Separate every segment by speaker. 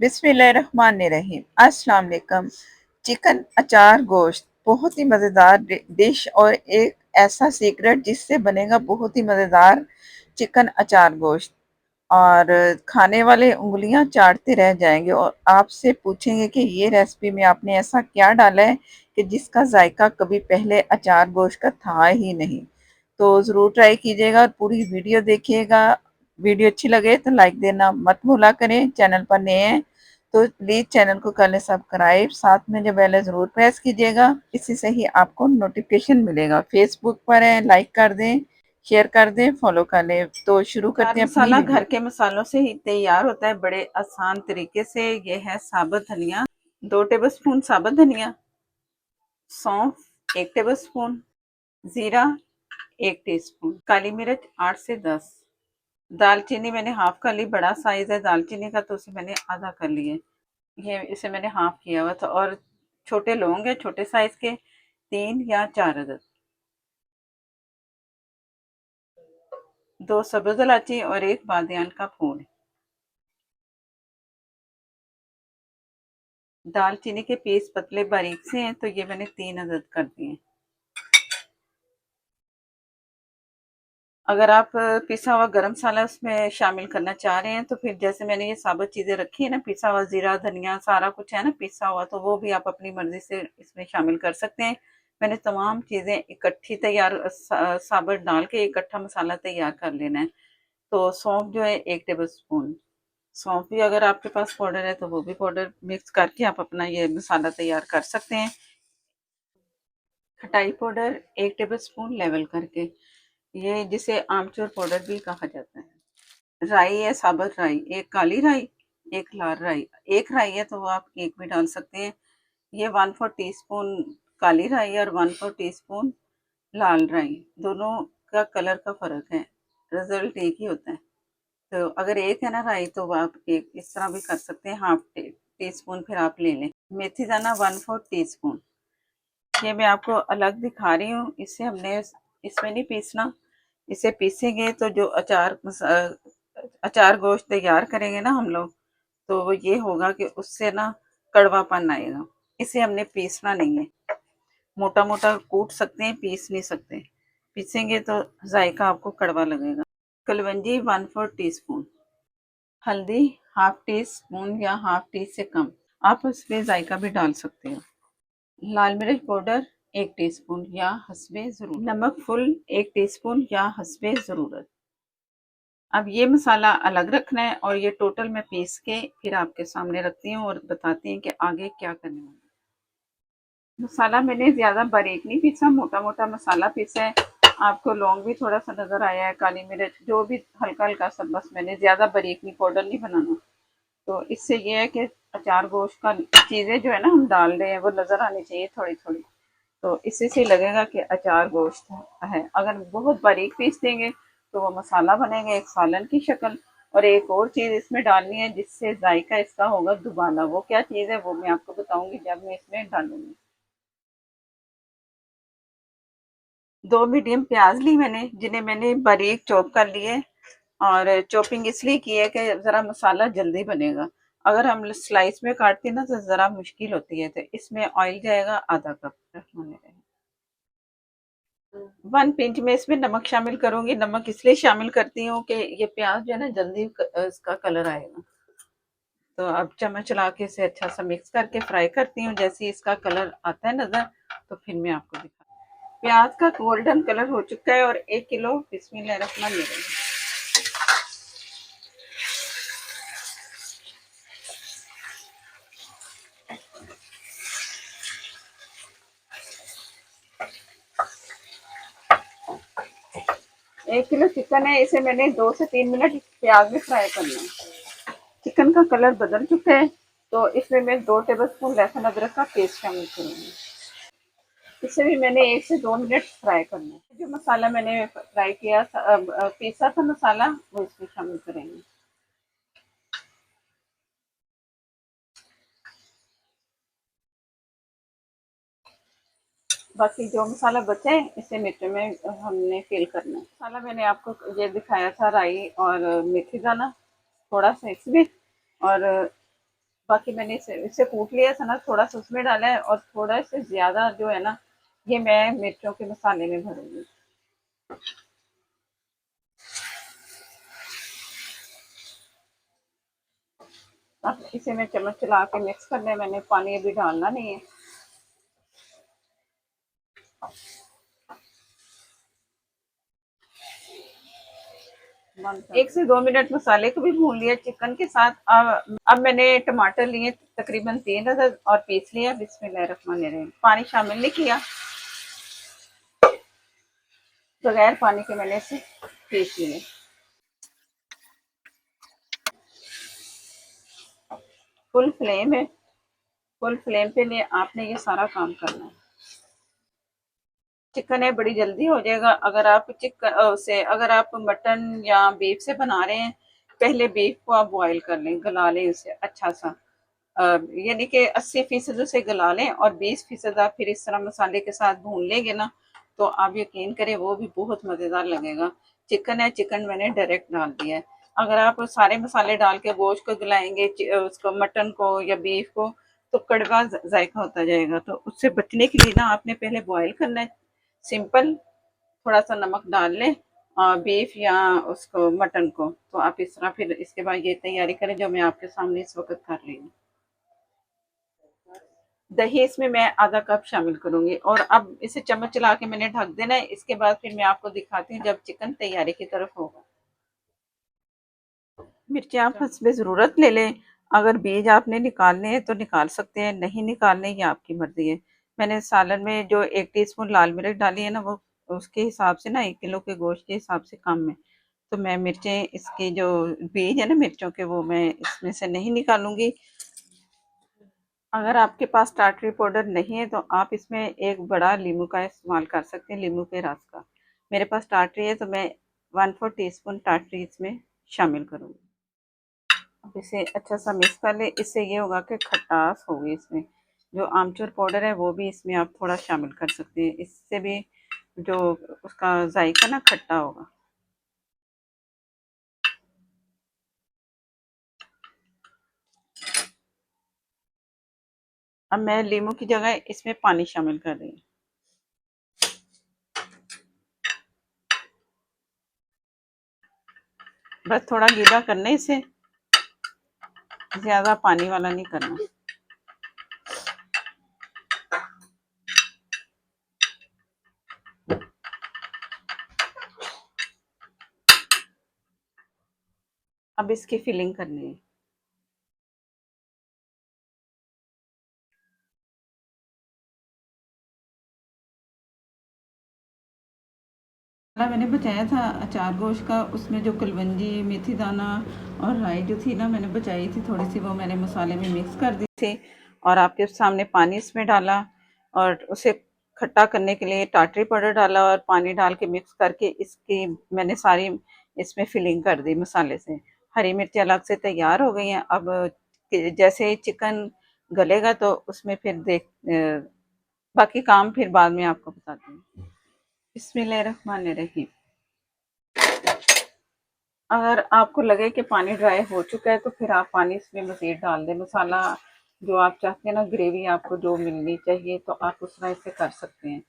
Speaker 1: बिस्मिल्लाहिर्रहमानिर्रहीम। अस्सलाम वालेकुम। चिकन अचार गोश्त बहुत ही मज़ेदार डिश और एक ऐसा सीक्रेट जिससे बनेगा बहुत ही मज़ेदार चिकन अचार गोश्त। और खाने वाले उंगलियां चाटते रह जाएंगे और आपसे पूछेंगे कि ये रेसिपी में आपने ऐसा क्या डाला है कि जिसका जायका कभी पहले अचार गोश्त का था ही नहीं। तो ज़रूर ट्राई कीजिएगा और पूरी वीडियो देखिएगा। वीडियो अच्छी लगे तो लाइक देना मत भूला करें। चैनल पर नए हैं तो प्लीज़ चैनल को कर लें सब्सक्राइब, साथ में जो बेल है ज़रूर प्रेस कीजिएगा। इसी से ही आपको नोटिफिकेशन मिलेगा। फेसबुक पर है, लाइक कर दें, शेयर कर दें, फॉलो कर लें। तो शुरू करते हैं अपनी मसाला वीडियो। घर के मसालों से ही तैयार होता है बड़े आसान तरीके से। ये है साबुत धनिया 2 टेबलस्पून, साबुत धनिया, सौंफ 1 टेबलस्पून, जीरा 1 टीस्पून, काली मिर्च 8 से 10, दालचीनी मैंने हाफ कर ली, बड़ा साइज है दालचीनी का तो उसे मैंने आधा कर लिया। ये इसे मैंने हाफ किया हुआ था। और छोटे लौंग है छोटे साइज के 3 या 4 अदद, 2 सब्ज इलायची और 1 बादियान का फूल। दालचीनी के पीस पतले बारीक से हैं तो ये मैंने 3 अदद कर दिए। अगर आप पिसा हुआ गरम मसाला उसमें शामिल करना चाह रहे हैं तो फिर जैसे मैंने ये साबुत चीज़ें रखी है ना, पिसा हुआ जीरा धनिया सारा कुछ है ना पिसा हुआ, तो वो भी आप अपनी मर्जी से इसमें शामिल कर सकते हैं। मैंने तमाम चीज़ें इकट्ठी तैयार साबुत डाल के इकट्ठा मसाला तैयार कर लेना है। तो सौंफ जो है 1 टेबल स्पून, सौंफ भी अगर आपके पास पाउडर है तो वो भी पाउडर मिक्स करके आप अपना ये मसाला तैयार कर सकते हैं। खटाई पाउडर 1 टेबल स्पून लेवल करके, ये जिसे आमचूर पाउडर भी कहा जाता है। राई है साबुत राई, एक काली राई एक लाल राई, एक राई है तो वो आप एक भी डाल सकते हैं। ये 1/4 टीस्पून काली राई और 1/4 टीस्पून लाल राई, दोनों का कलर का फर्क है, रिजल्ट एक ही होता है। तो अगर एक है ना राई तो आप एक इस तरह भी कर सकते हैं, हाफ टी स्पून फिर आप ले लें। मेथी दाना 1/4 टीस्पून, ये मैं आपको अलग दिखा रही हूँ, इससे हमने इसमें नहीं पीसना। इसे पीसेंगे तो जो अचार गोश्त तैयार करेंगे ना हम लोग, तो वो ये होगा कि उससे ना कड़वापन आएगा। इसे हमने पीसना नहीं है, मोटा मोटा कूट सकते हैं, पीस नहीं सकते। पीसेंगे तो जायका आपको कड़वा लगेगा। कलवंजी 1/4 टीस्पून, हल्दी हाफ टी स्पून या हाफ टी से कम, आप उसमें जायका भी डाल सकते हो। लाल मिर्च पाउडर 1 टीस्पून या हस्बे ज़रूरत, नमक फुल 1 टीस्पून या हस्बे ज़रूरत। अब ये मसाला अलग रखना है और ये टोटल मैं पीस के फिर आपके सामने रखती हूँ और बताती हैं कि आगे क्या करने वाला है। मसाला मैंने ज़्यादा बारीक नहीं पीसा, मोटा मोटा मसाला पीसा है। आपको लौंग भी थोड़ा सा नज़र आया है, काली मिर्च जो भी हल्का हल्का सा, बस मैंने ज़्यादा बारीक नहीं, पाउडर नहीं बनाना। तो इससे ये है कि अचार गोश्त का चीज़ें जो है ना हम डाल रहे हैं वो नज़र आनी चाहिए थोड़ी थोड़ी, तो इससे से लगेगा कि अचार गोश्त है। अगर बहुत बारीक पीस देंगे तो वो मसाला बनेगा एक सालन की शक्ल। और एक और चीज़ इसमें डालनी है जिससे जायका इसका होगा दुबाला, वो क्या चीज़ है वो मैं आपको बताऊंगी जब मैं इसमें डालूंगी। 2 मीडियम प्याज ली मैंने, जिन्हें मैंने बारीक चॉप कर लिए। और चॉपिंग इसलिए की है कि ज़रा मसाला जल्दी बनेगा। अगर हम स्लाइस में काटते हैं ना तो ज़रा मुश्किल होती है। तो इसमें ऑयल जाएगा आधा कप। 1 पिंच में इसमें नमक शामिल करूंगी। नमक इसलिए शामिल करती हूँ कि ये प्याज जो है ना जल्दी इसका कलर आएगा। तो अब चम्मच चला के इसे अच्छा सा मिक्स करके फ्राई करती हूँ। जैसे ही इसका कलर आता है नजर तो फिर मैं आपको दिखा। प्याज का गोल्डन कलर हो चुका है और 1 किलो बिस्मिल्लाहिर्रहमानिर्रहीम, 1 किलो चिकन है, इसे मैंने 2 से 3 मिनट प्याज में फ्राई करना है। चिकन का कलर बदल चुका है तो इसमें मैं 2 टेबल स्पून लहसुन अदरक का पेस्ट शामिल करूंगी। इसे भी मैंने 1 से 2 मिनट फ्राई करना है। जो मसाला मैंने फ्राई किया था, पीसा था मसाला, वो इसमें शामिल करेंगे। बाकी जो मसाला बचा है इसे मिर्च में हमने फिल करना है। मसाला मैंने आपको ये दिखाया था, राई और मेथी दाना थोड़ा सा इसमें, और बाकी मैंने इसे कूट लिया था ना, थोड़ा सा उसमें डाला है और थोड़ा से ज्यादा जो है ना, ये मैं मिर्चों के मसाले में भरूंगी। अब इसे मैं चम्मच चला के मिक्स करना है, मैंने पानी अभी डालना नहीं है। 1 से 2 मिनट मसाले को भी भून लिया चिकन के साथ। अब मैंने टमाटर लिए तकरीबन 3 और पीस लिया। बिस्मिल्लाहिर्रहमानिर्रहीम। पानी शामिल नहीं किया, बगैर पानी के मैंने इसे पीस लिए। फुल फ्लेम है, फुल फ्लेम पे लिए आपने ये सारा काम करना है। चिकन है, बड़ी जल्दी हो जाएगा। अगर आप चिकन से अगर आप मटन या बीफ से बना रहे हैं, पहले बीफ को आप बॉईल कर लें, गला लें उसे अच्छा सा, यानी कि 80% उसे गला लें और 20% आप फिर इस तरह मसाले के साथ भून लेंगे ना, तो आप यकीन करें वो भी बहुत मज़ेदार लगेगा। चिकन है, चिकन मैंने डायरेक्ट डाल दिया है। अगर आप सारे मसाले डाल के गोश्त को गलाएंगे, उसको मटन को या बीफ को, तो कड़वा जायका होता जाएगा। तो उससे बचने के लिए ना आपने पहले बॉईल करना है, सिंपल। थोड़ा सा नमक डाल लें बीफ या उसको मटन को, तो आप इस तरह फिर इसके बाद ये तैयारी करें जो मैं आपके सामने इस वक्त कर रही हूँ। दही इसमें मैं आधा कप शामिल करूंगी और अब इसे चम्मच चला के मैंने ढक देना है। इसके बाद फिर मैं आपको दिखाती हूँ जब चिकन तैयारी की तरफ होगा। मिर्ची आप हस्बे ज़रूरत ले लें। अगर बीज आपने निकालने हैं तो निकाल सकते हैं, नहीं निकालने ये आपकी मर्जी है। मैंने सालन में जो 1 टीस्पून लाल मिर्च डाली है ना, वो उसके हिसाब से ना 1 किलो के गोश्त के हिसाब से कम है। तो मैं मिर्चें इसकी जो बीज है ना मिर्चों के, वो मैं इसमें से नहीं निकालूंगी। अगर आपके पास टाटरी पाउडर नहीं है तो आप इसमें एक बड़ा नींबू का इस्तेमाल कर सकते हैं, नींबू के रस का। मेरे पास टाटरी है तो मैं 1/4 टीस्पून टाटरी इसमें शामिल करूँगी। अब इसे अच्छा सा मिक्स कर ले। इससे ये होगा कि खटास होगी इसमें। जो आमचूर पाउडर है वो भी इसमें आप थोड़ा शामिल कर सकते हैं, इससे भी जो उसका जायका ना खट्टा होगा। अब मैं नींबू की जगह इसमें पानी शामिल कर रही हूँ। बस थोड़ा गीला करना है इसे, ज्यादा पानी वाला नहीं करना। अब इसकी फिलिंग करनी है। मैंने बचाया था अचार गोश्त का, उसमें जो कलवंजी, मेथी दाना और राई जो थी ना, मैंने बचाई थी थोड़ी सी, वो मैंने मसाले में मिक्स कर दी थी और आपके सामने पानी इसमें डाला और उसे खट्टा करने के लिए टाटरी पाउडर डाला और पानी डाल के मिक्स करके इसकी मैंने सारी इसमें फिलिंग कर दी मसाले से। हरी मिर्ची अलग से तैयार हो गई हैं। अब जैसे चिकन गलेगा तो उसमें फिर बाकी काम फिर बाद में आपको बताती हूँ। बिस्मिल्लाहिर्रहमानिर्रहीम। अगर आपको लगे कि पानी ड्राई हो चुका है तो फिर आप पानी इसमें मज़ीद डाल दें। मसाला जो आप चाहते हैं ना, ग्रेवी आपको जो मिलनी चाहिए तो आप उस तरह से कर सकते हैं।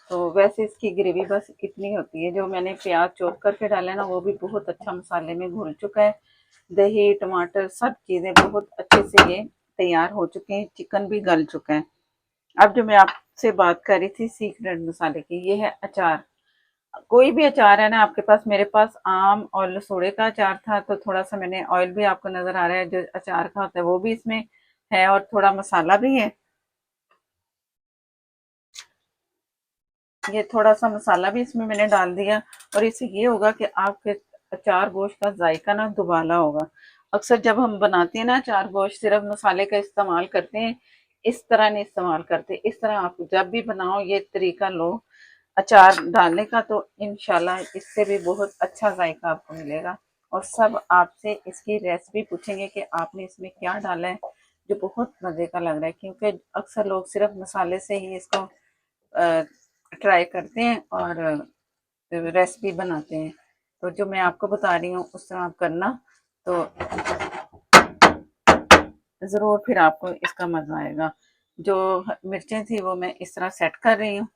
Speaker 1: तो वैसे इसकी ग्रेवी बस इतनी होती है। जो मैंने प्याज चॉप करके डाला है ना, वो भी बहुत अच्छा मसाले में घुल चुका है। दही, टमाटर, सब चीज़ें बहुत अच्छे से ये तैयार हो चुके हैं। चिकन भी गल चुका है। अब जो मैं आपसे बात कर रही थी सीक्रेट मसाले की, ये है अचार। कोई भी अचार है ना आपके पास, मेरे पास आम और लसोड़े का अचार था तो थोड़ा सा मैंने ऑयल भी आपको नजर आ रहा है जो अचार का होता है वो भी इसमें है और थोड़ा मसाला भी है। ये थोड़ा सा मसाला भी इसमें मैंने डाल दिया और इससे ये होगा कि आपके अचार गोश्त का जायका ना दुबाला होगा। अक्सर जब हम बनाते हैं ना अचार गोश्त, सिर्फ मसाले का इस्तेमाल करते हैं, इस तरह नहीं इस्तेमाल करते। इस तरह आप जब भी बनाओ ये तरीका लो अचार डालने का, तो इंशाल्लाह इससे भी बहुत अच्छा जायका आपको मिलेगा। और सब आपसे इसकी रेसिपी पूछेंगे कि आपने इसमें क्या डाला है, जो बहुत मज़े का लग रहा है। क्योंकि अक्सर लोग सिर्फ मसाले से ही इसको ट्राई करते हैं और रेसिपी बनाते हैं। तो जो मैं आपको बता रही हूँ उस तरह आप करना। तो ज़रूर फिर आपको इसका मज़ा आएगा। जो मिर्चें थी वो मैं इस तरह सेट कर रही हूँ।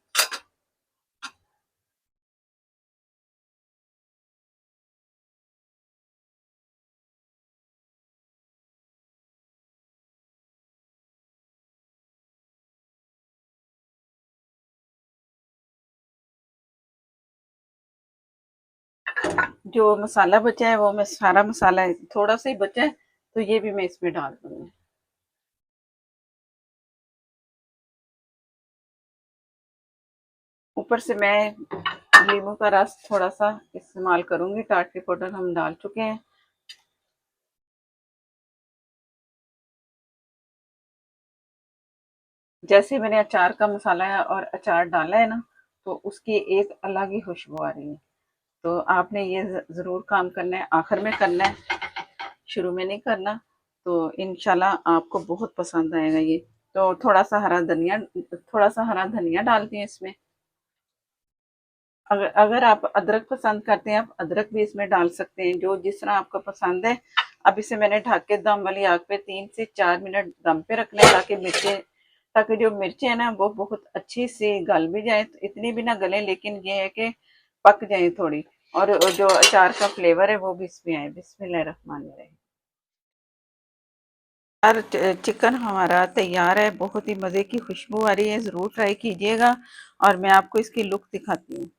Speaker 1: जो मसाला बचा है वो मैं सारा मसाला थोड़ा सा ही बचा है तो ये भी मैं इसमें डाल दूंगी। ऊपर से मैं नींबू का रस थोड़ा सा इस्तेमाल करूंगी। टाटरी पाउडर हम डाल चुके हैं। जैसे मैंने अचार का मसाला है और अचार डाला है ना, तो उसकी एक अलग ही खुशबू आ रही है। तो आपने ये जरूर काम करना है, आखिर में करना है, शुरू में नहीं करना। तो इंशाल्लाह आपको बहुत पसंद आएगा ये। तो थोड़ा सा हरा धनिया डालती हैं इसमें। अगर अगर आप अदरक पसंद करते हैं, आप अदरक भी इसमें डाल सकते हैं, जो जिस तरह आपको पसंद है। अब इसे मैंने ढक के दम वाली आग पे 3 से 4 मिनट दम पे रखना है, ताकि जो मिर्चें है ना वो बहुत अच्छी सी गल भी जाए। तो इतनी भी ना गले, लेकिन ये है कि पक जाए थोड़ी, और जो अचार का फ्लेवर है वो भी इसमें आए। बिस्मिल्लाहिर्रहमानिर्रहीम। यार चिकन हमारा तैयार है। बहुत ही मज़े की खुशबू आ रही है। ज़रूर ट्राई कीजिएगा और मैं आपको इसकी लुक दिखाती हूँ।